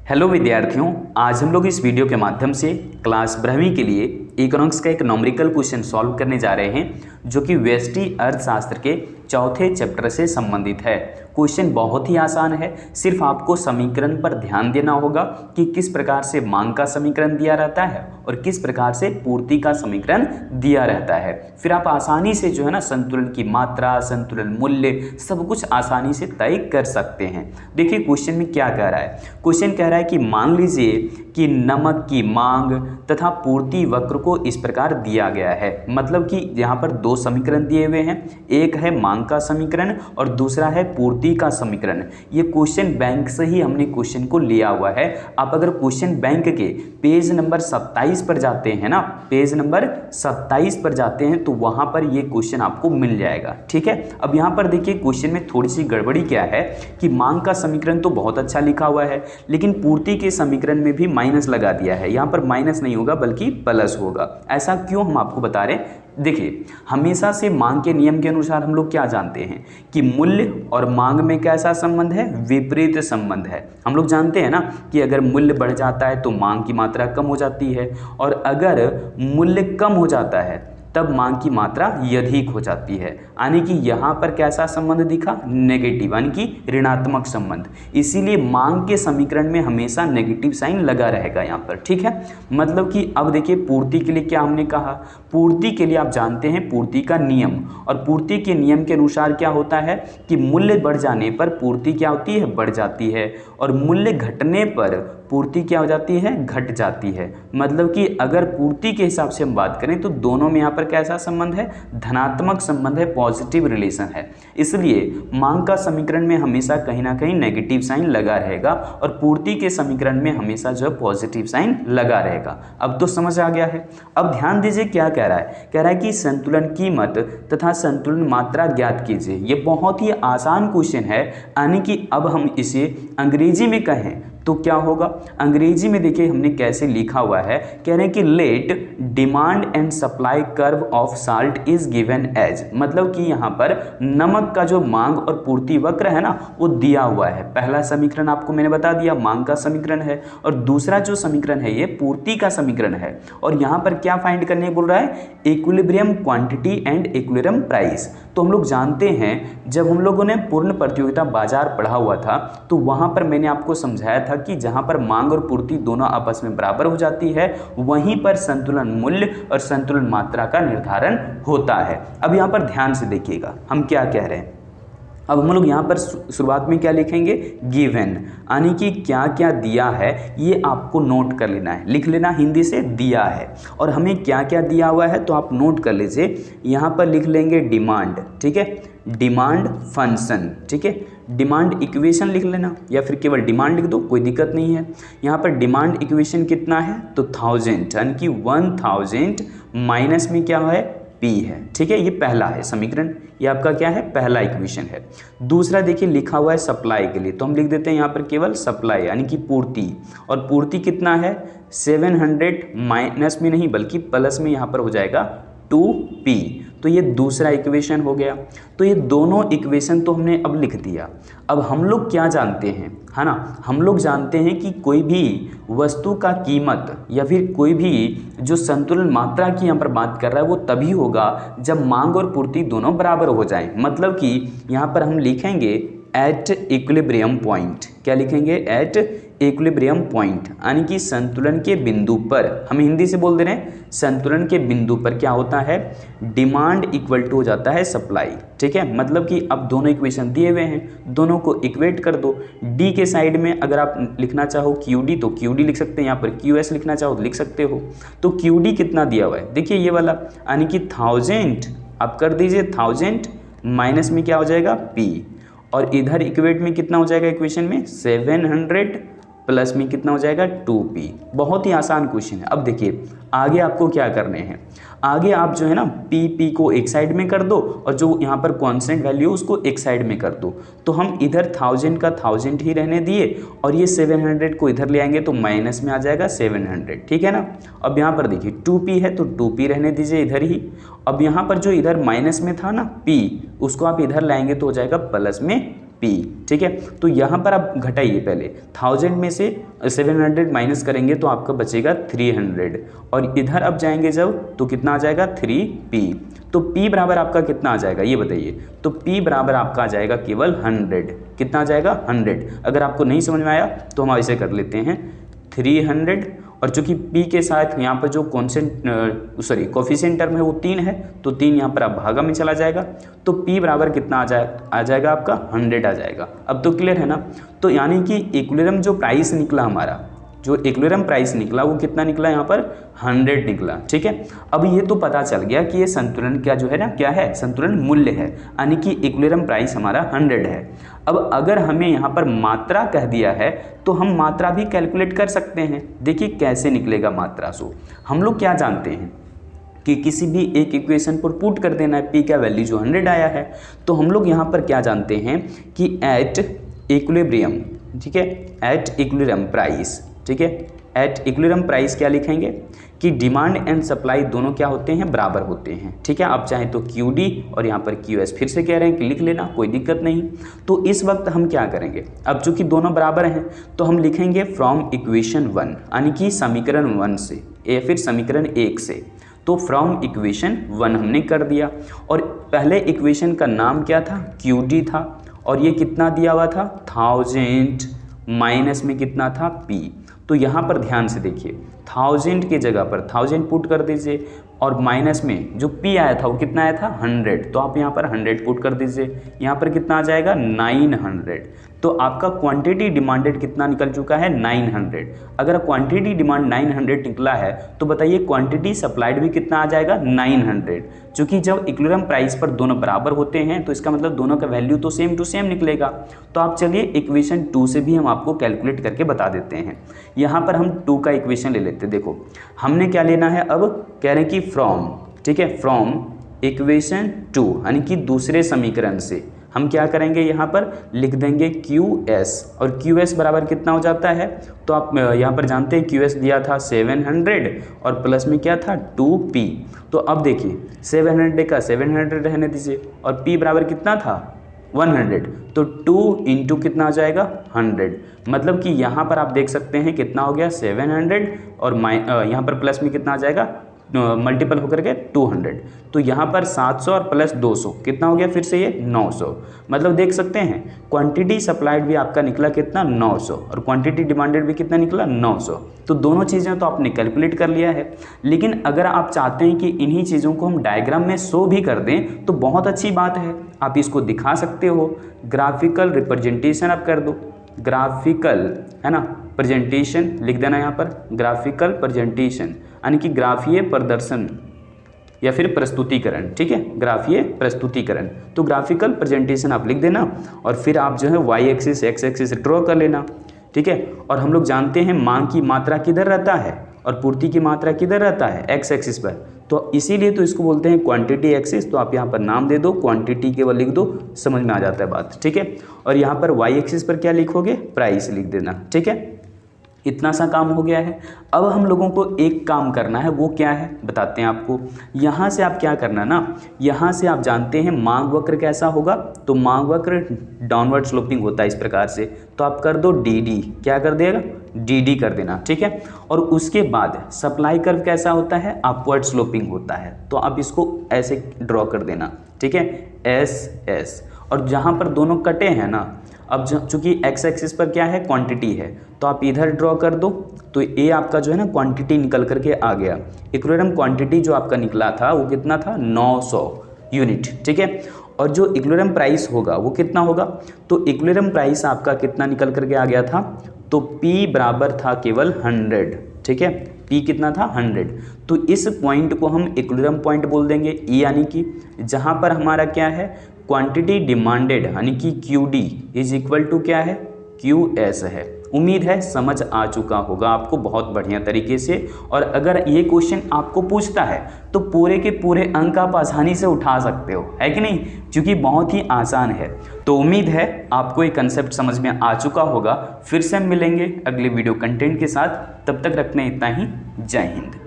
Hello विद्यार्थियों, आज हम लोग इस वीडियो के माध्यम से क्लास 12वीं के लिए इकोनॉमिक्स का एक न्यूमेरिकल क्वेश्चन सॉल्व करने जा रहे हैं जो कि व्यष्टि अर्थशास्त्र के चौथे चैप्टर से संबंधित है। क्वेश्चन बहुत ही आसान है, सिर्फ आपको समीकरण पर ध्यान देना होगा कि किस प्रकार से मांग का समीकरण दिया रहता है और किस प्रकार से पूर्ति का समीकरण दिया रहता है। फिर आप आसानी से जो है ना संतुलन की मात्रा, संतुलन मूल्य सब कुछ आसानी से तय कर सकते हैं। देखिए क्वेश्चन में क्या कह रहा है। क्वेश्चन कह रहा है कि मान लीजिए कि नमक की मांग तथा पूर्ति वक्र को इस प्रकार दिया गया है। मतलब कि यहाँ पर दो समीकरण दिए हुए हैं, एक है मांग का समीकरण और दूसरा है पूर्ति का समीकरण। ये क्वेश्चन बैंक से ही हमने क्वेश्चन को लिया हुआ है। आप अगर क्वेश्चन बैंक के पेज नंबर 27 पर जाते हैं ना, पेज नंबर 27 पर जाते हैं तो वहां पर ये क्वेश्चन आपको मिल जाएगा। ठीक है, अब यहाँ पर देखिए क्वेश्चन में थोड़ी सी गड़बड़ी क्या है कि मांग का समीकरण तो बहुत अच्छा लिखा हुआ है, लेकिन पूर्ति के समीकरण में भी माइनस लगा दिया है। यहाँ पर माइनस नहीं होगा बल्कि प्लस होगा। ऐसा क्यों, हम आपको बता रहे हैं। देखिए हमेशा से मांग के नियम के अनुसार हम लोग क्या जानते हैं कि मूल्य और मांग में कैसा संबंध है, विपरीत संबंध है। हम लोग जानते हैं ना कि अगर मूल्य बढ़ जाता है तो मांग की मात्रा कम हो जाती है, और अगर मूल्य कम हो जाता है तब मांग की मात्रा अधिक हो जाती है। यानी कि यहाँ पर कैसा संबंध दिखा, नेगेटिव, यानी कि ऋणात्मक संबंध। इसीलिए मांग के समीकरण में हमेशा नेगेटिव साइन लगा रहेगा यहाँ पर। ठीक है, मतलब कि अब देखिए पूर्ति के लिए क्या हमने कहा, पूर्ति के लिए आप जानते हैं पूर्ति का नियम, और पूर्ति के नियम के अनुसार क्या होता है कि मूल्य बढ़ जाने पर पूर्ति क्या होती है, बढ़ जाती है, और मूल्य घटने पर पूर्ति क्या हो जाती है, घट जाती है। मतलब कि अगर पूर्ति के हिसाब से हम बात करें तो दोनों में यहाँ पर कैसा संबंध है, धनात्मक संबंध है, पॉजिटिव रिलेशन है। इसलिए मांग का समीकरण में हमेशा कहीं ना कहीं नेगेटिव साइन लगा रहेगा और पूर्ति के समीकरण में हमेशा जो है पॉजिटिव साइन लगा रहेगा। अब तो समझ आ गया है। अब ध्यान दीजिए क्या कह रहा है, कह रहा है कि संतुलन कीमत तथा संतुलन मात्रा ज्ञात कीजिए। ये बहुत ही आसान क्वेश्चन है, यानी कि अब हम इसे अंग्रेजी में कहें तो क्या होगा। अंग्रेजी में देखिए हमने कैसे लिखा हुआ है, कह रहे हैं कि let demand and supply curve of salt is given as. मतलब कि यहाँ पर नमक का जो मांग और पूर्ति वक्र है ना वो दिया हुआ है। पहला समीकरण आपको मैंने बता दिया मांग का समीकरण है, और दूसरा जो समीकरण है ये पूर्ति का समीकरण है। और यहाँ पर क्या फाइंड करने बोल रहा है, equilibrium quantity and equilibrium price. तो हम लोग जानते हैं जब हम लोगों ने पूर्ण प्रतियोगिता बाजार पढ़ा हुआ था तो वहाँ पर मैंने आपको समझाया था कि जहां पर मांग और पूर्ति दोनों आपस में बराबर हो जाती है वहीं पर संतुलन मूल्य और संतुलन मात्रा का निर्धारण होता है। अब यहां पर ध्यान से देखिएगा हम क्या कह रहे हैं। अब हम लोग यहाँ पर शुरुआत में क्या लिखेंगे, गिवन, यानी कि क्या क्या दिया है ये आपको नोट कर लेना है, लिख लेना हिंदी से दिया है। और हमें क्या क्या दिया हुआ है तो आप नोट कर लीजिए। यहाँ पर लिख लेंगे डिमांड, ठीक है, डिमांड फंक्शन, ठीक है, डिमांड इक्वेशन लिख लेना या फिर केवल डिमांड लिख दो, कोई दिक्कत नहीं है। यहाँ पर डिमांड इक्वेशन कितना है तो 1000, यानी कि 1000 माइनस में क्या है, P है। ठीक है, ये पहला है समीकरण, ये आपका क्या है, पहला इक्वेशन है। दूसरा देखिए लिखा हुआ है सप्लाई के लिए, तो हम लिख देते हैं यहाँ पर केवल सप्लाई, यानी कि पूर्ति। और पूर्ति कितना है 700, माइनस में नहीं बल्कि प्लस में यहाँ पर हो जाएगा 2P। तो ये दूसरा इक्वेशन हो गया। तो ये दोनों इक्वेशन तो हमने अब लिख दिया। अब हम लोग क्या जानते हैं, है ना, हम लोग जानते हैं कि कोई भी वस्तु का कीमत या फिर कोई भी जो संतुलन मात्रा की यहाँ पर बात कर रहा है वो तभी होगा जब मांग और पूर्ति दोनों बराबर हो जाएं। मतलब कि यहाँ पर हम लिखेंगे एट इक्विलिब्रियम पॉइंट। क्या लिखेंगे, एट इक्विलिब्रियम पॉइंट, यानी कि संतुलन के बिंदु पर। हम हिंदी से बोल दे रहे हैं संतुलन के बिंदु पर क्या होता है, डिमांड इक्वल टू हो जाता है सप्लाई। ठीक है, मतलब कि अब दोनों इक्वेशन दिए हुए हैं, दोनों को इक्वेट कर दो। डी के साइड में अगर आप लिखना चाहो क्यूडी तो क्यूडी लिख सकते हैं, यहाँ पर क्यूएस लिखना चाहो तो लिख सकते हो। तो क्यूडी कितना दिया हुआ है देखिए ये वाला, यानी कि 1000 आप कर दीजिए 1000 माइनस में क्या हो जाएगा P, और इधर इक्वेट में कितना हो जाएगा इक्वेशन में 700 प्लस में कितना हो जाएगा 2P। बहुत ही आसान क्वेश्चन है। अब देखिए आगे आपको क्या करने हैं, आगे आप जो है ना P को एक साइड में कर दो और जो यहाँ पर कांस्टेंट वैल्यू उसको एक साइड में कर दो। तो हम इधर 1000 का 1000 ही रहने दिए और ये 700 को इधर ले आएंगे तो माइनस में आ जाएगा 700। ठीक है ना। अब यहाँ पर देखिए 2P है तो 2P रहने दीजिए इधर ही। अब यहाँ पर जो इधर माइनस में था ना P, उसको आप इधर लाएंगे तो हो जाएगा प्लस में P, ठीक है। तो यहाँ पर आप घटाइए, पहले 1000 में से 700 माइनस करेंगे तो आपका बचेगा 300, और इधर अब जाएंगे जब तो कितना आ जाएगा 3P। तो P बराबर आपका कितना आ जाएगा ये बताइए। तो P बराबर आपका आ जाएगा केवल 100। कितना आ जाएगा 100। अगर आपको नहीं समझ में आया तो हम ऐसे कर लेते हैं 300, और चूंकि P के साथ यहाँ पर जो कोफिशिएंट टर्म है वो 3 है, तो 3 यहाँ पर आप भागा में चला जाएगा, तो P बराबर कितना आ जाएगा आपका 100 आ जाएगा। अब तो क्लियर है ना। तो यानी कि इक्विलिब्रियम जो प्राइस निकला हमारा, जो इक्विलिब्रियम प्राइस निकला वो कितना निकला यहाँ पर 100 निकला, ठीक है। अब ये तो पता चल गया कि ये संतुलन क्या जो है ना क्या है, संतुलन मूल्य है, यानी कि इक्विलिब्रियम प्राइस हमारा 100 है। अब अगर हमें यहाँ पर मात्रा कह दिया है तो हम मात्रा भी कैलकुलेट कर सकते हैं। देखिए कैसे निकलेगा मात्रा। सो हम लोग क्या जानते हैं कि किसी भी एक इक्वेशन पर पुट कर देना है, P का वैल्यू जो 100 आया है, तो हम लोग यहाँ पर क्या जानते हैं कि एट इक्विलिब्रियम, ठीक है, एट इक्विलिब्रियम प्राइस, ठीक है, एट इक्विलिब्रियम प्राइस क्या लिखेंगे कि डिमांड एंड सप्लाई दोनों क्या होते हैं, बराबर होते हैं, ठीक है। आप चाहें तो QD और यहाँ पर QS फिर से कह रहे हैं कि लिख लेना, कोई दिक्कत नहीं। तो इस वक्त हम क्या करेंगे, अब चूंकि दोनों बराबर हैं तो हम लिखेंगे फ्रॉम इक्वेशन 1, यानी कि समीकरण 1 से या फिर समीकरण 1 से। तो फ्रॉम इक्वेशन 1 हमने कर दिया, और पहले इक्वेशन का नाम क्या था, QD था, और ये कितना दिया हुआ था 1000, माइनस में कितना था P। तो यहाँ पर ध्यान से देखिए, 1000 की जगह पर 1000 पुट कर दीजिए, और माइनस में जो P आया था वो कितना आया था 100, तो आप यहाँ पर 100 पुट कर दीजिए। यहाँ पर कितना आ जाएगा 900। तो आपका क्वांटिटी डिमांडेड कितना निकल चुका है 900। अगर क्वांटिटी डिमांड 900 निकला है तो बताइए क्वांटिटी सप्लाइड भी कितना आ जाएगा 900। चूँकि जब इक्विलिब्रियम प्राइस पर दोनों बराबर होते हैं तो इसका मतलब दोनों का वैल्यू तो सेम टू सेम निकलेगा। तो आप चलिए इक्वेशन 2 से भी हम आपको कैलकुलेट करके बता देते हैं। यहाँ पर हम 2 का इक्वेशन ले लेते हैं। देखो हमने क्या लेना है, अब कह रहे हैं कि फ्रॉम, ठीक है, फ्रॉम इक्वेशन 2 यानी कि दूसरे समीकरण से हम क्या करेंगे, यहाँ पर लिख देंगे QS, और QS बराबर कितना हो जाता है, तो आप यहाँ पर जानते हैं QS दिया था 700 और प्लस में क्या था 2P। तो अब देखिए 700 का 700 रहने दीजिए, और P बराबर कितना था 100, तो 2 इंटू कितना आ जाएगा 100। मतलब कि यहाँ पर आप देख सकते हैं कितना हो गया 700, और यहाँ पर प्लस में कितना आ जाएगा मल्टीपल होकर के 200। तो यहाँ पर 700 और प्लस 200 कितना हो गया फिर से ये 900। मतलब देख सकते हैं क्वांटिटी सप्लाइड भी आपका निकला कितना 900, और क्वांटिटी डिमांडेड भी कितना निकला 900। तो दोनों चीज़ें तो आपने कैलकुलेट कर लिया है। लेकिन अगर आप चाहते हैं कि इन्हीं चीज़ों को हम डायग्राम में शो भी कर दें तो बहुत अच्छी बात है, आप इसको दिखा सकते हो। ग्राफिकल रिप्रेजेंटेशन आप कर दो, ग्राफिकल है ना प्रेजेंटेशन लिख देना यहाँ पर, ग्राफिकल प्रेजेंटेशन यानी कि ग्राफीय प्रदर्शन या फिर प्रस्तुतिकरण, ठीक है, ग्राफीय प्रस्तुतिकरण। तो ग्राफिकल प्रेजेंटेशन आप लिख देना, और फिर आप जो है Y axis X axis draw कर लेना, ठीक है। और हम लोग जानते हैं मांग की मात्रा किधर रहता है और पूर्ति की मात्रा किधर रहता है, X एक्सिस पर। तो इसीलिए तो इसको बोलते हैं क्वांटिटी एक्सिस। तो आप यहाँ पर नाम दे दो, क्वांटिटी केवल लिख दो, समझ में आ जाता है बात, ठीक है। और यहाँ पर Y एक्सिस पर क्या लिखोगे, प्राइस लिख देना, ठीक है। इतना सा काम हो गया है। अब हम लोगों को एक काम करना है, वो क्या है बताते हैं आपको। यहाँ से आप क्या करना ना, यहाँ से आप जानते हैं मांग वक्र कैसा होगा, तो मांग वक्र डाउनवर्ड स्लोपिंग होता है इस प्रकार से। तो आप कर दो DD, क्या कर देगा DD कर देना, ठीक है। और उसके बाद सप्लाई कर्व कैसा होता है, अपवर्ड स्लोपिंग होता है। तो आप इसको ऐसे ड्रॉ कर देना, ठीक है, SS। और जहाँ पर दोनों कटे हैं ना, अब चूंकि X एक्सिस पर क्या है क्वांटिटी है, तो आप इधर ड्रॉ कर दो। तो ये आपका जो है ना क्वांटिटी निकल करके आ गया। इक्विलिब्रियम क्वांटिटी जो आपका निकला था वो कितना था 900 यूनिट, ठीक है। और जो इक्विलिब्रियम प्राइस होगा वो कितना होगा, तो इक्विलिब्रियम प्राइस आपका कितना निकल करके आ गया था, तो P बराबर था केवल 100, ठीक है। P कितना था 100। तो इस पॉइंट को हम इक्विलिब्रियम पॉइंट बोल देंगे, E यानी कि जहाँ पर हमारा क्या है क्वांटिटी डिमांडेड यानी कि QD इज इक्वल टू क्या है QS है। उम्मीद है समझ आ चुका होगा आपको बहुत बढ़िया तरीके से। और अगर ये क्वेश्चन आपको पूछता है तो पूरे के पूरे अंक आप आसानी से उठा सकते हो, है कि नहीं, क्योंकि बहुत ही आसान है। तो उम्मीद है आपको ये कंसेप्ट समझ में आ चुका होगा। फिर से हम मिलेंगे अगले वीडियो कंटेंट के साथ, तब तक रखने इतना ही। जय हिंद।